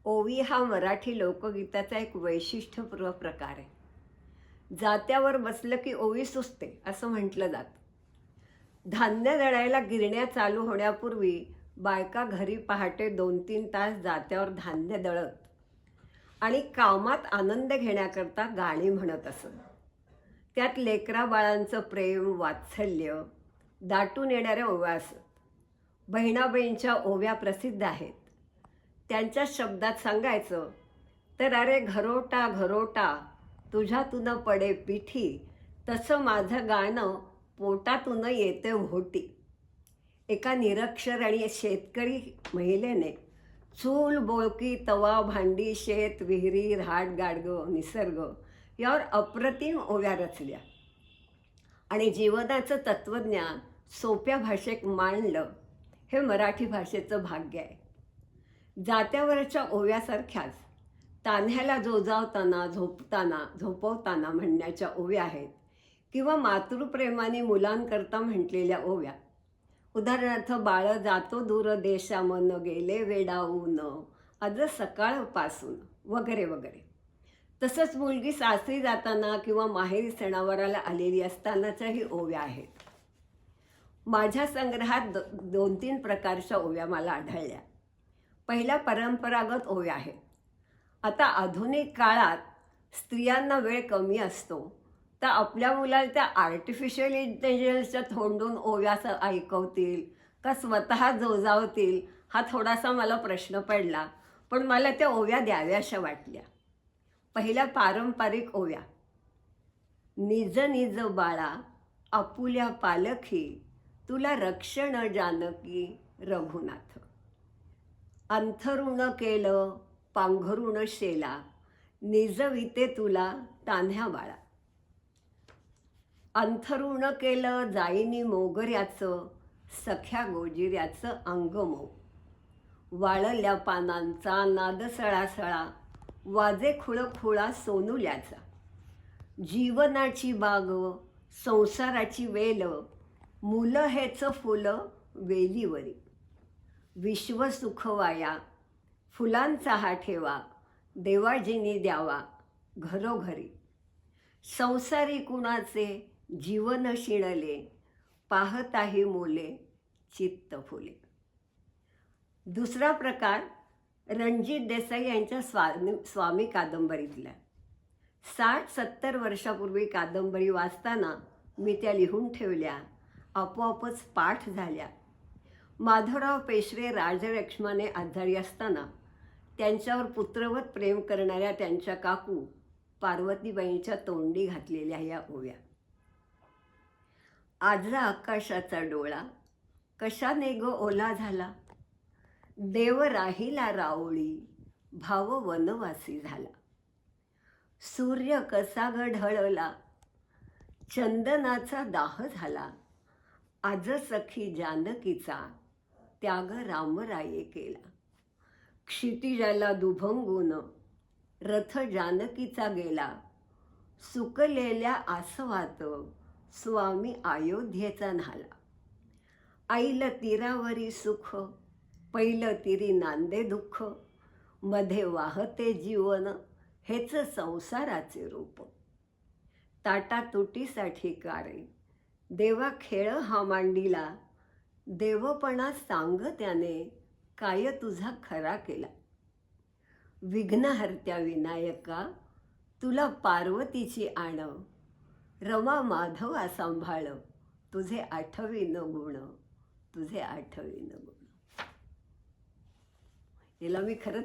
ओवी हा मराठी लोकगीताचा एक वैशिष्ट्यपूर्ण प्रकार आहे. जात्यावर बसलं की ओवी सुचते असं म्हटलं जातं. धान्य दळायला गिरण्या चालू होण्यापूर्वी बायका घरी पहाटे 2-3 तास जात्यावर धान्य दळत आणि कामात आनंद घेण्याकरता गाणी म्हणत असत. त्यात लेकरा बाळांचं प्रेम, वात्सल्य दाटून येणाऱ्या ओव्या असत. बहिणाबाईंच्या ओव्या प्रसिद्ध आहेत. त्यांच्या शब्दात सांगायचं तर, अरे घरोटा घरोटा तुझ्यातून पडे पिठी, तसं माझं गाणं पोटातून येते ओहोटी. एका निरक्षर आणि शेतकरी महिलेने चूल, बोळकी, तवा, भांडी, शेत, विहिरी, रहाट, गाडगं, निसर्ग यावर अप्रतिम ओव्या रचल्या आणि जीवनाचं तत्त्वज्ञान सोप्या भाषेत मांडलं. हे मराठी भाषेचं भाग्य आहे. जात्यावरच्या ओव्यासारख्याच तान्ह्याला जोजावताना, झोपवताना म्हणण्याच्या ओव्या आहेत किंवा मातृप्रेमाने मुलांकरता म्हटलेल्या ओव्या. उदाहरणार्थ, बाळ जातो दूर देशा मन गेले वेडावून, आज सकाळपासून वगैरे वगैरे. तसंच मुलगी सासरी जाताना किंवा माहेरी सणावाराला आलेली असतानाच्याही ओव्या आहेत. माझ्या संग्रहात 2-3 प्रकारच्या ओव्या मला आढळल्या. पहिल्या परंपरागत ओव्या आहेत. आता आधुनिक काळात स्त्रियांना वेळ कमी असतो, तर आपल्या मुलाला त्या आर्टिफिशियल इंटेलिजन्सच्या तोंडून ओव्या ऐकवतील का स्वतः जोजावतील हा थोडासा मला प्रश्न पडला, पण मला त्या ओव्या द्याव्याशा वाटल्या. पहिल्या पारंपरिक ओव्या. निज निज बाळा आपुल्या पालखी, तुला रक्षण जानकी रघुनाथ. अंथरुण केलं पांघरुण शेला, निजविते तुला तान्ह्या बाळा. अंथरुण केलं जाईनी मोगऱ्याचं, सख्या गोजिऱ्याचं अंग मऊ. वाळल्या पानांचा नाद सळासळा, वाजे खुळखुळा सोनुल्याचा. जीवनाची बाग संसाराची वेल, मुलं हेच फुलं वेलीवरी. विश्व सुखवाया फुलांचा हा ठेवा, देवाजीनी द्यावा घरोघरी. संसारी कुणाचे जीवन शिणले, पाहताही मुले चित्त फुले. दुसरा प्रकार रणजित देसाई यांच्या स्वामी कादंबरीतला. 60-70 वर्षापूर्वी कादंबरी वाचताना मी त्या लिहून ठेवल्या, आपोआपच पाठ झाल्या. माधवराव पेशवे राजलक्ष्माने आजारी असताना त्यांच्यावर पुत्रवत प्रेम करणाऱ्या त्यांच्या काकू पार्वतीबाईंच्या तोंडी घातलेल्या या ओव्या. आजरा आकाशाचा डोळा, कशाने ग ओला झाला. देव राहिला रावळी, भाव वनवासी झाला. सूर्य कसा ग ढळला, चंदनाचा दाह झाला. आज सखी जानकीचा त्याग रामराये केला. क्षितिजाला दुभंगून रथ जानकीचा गेला. सुकलेल्या आसवात स्वामी अयोध्येचा न्हाला. आईल तीरावरी सुख, पैल तिरी नांदे दुःख. मध्ये वाहते जीवन, हेच संसाराचे रूप. ताटातुटीसाठी कारे, देवा खेळ हा मांडीला. देवपणा सांग त्याने, काय तुझा खरा केला. विघ्नहर्त्या विनायका, तुला पार्वतीची आण. रमा माधवा सांभाळ, तुझे आठवीन गुण, तुझे आठवीन गुण. याला मी खरंच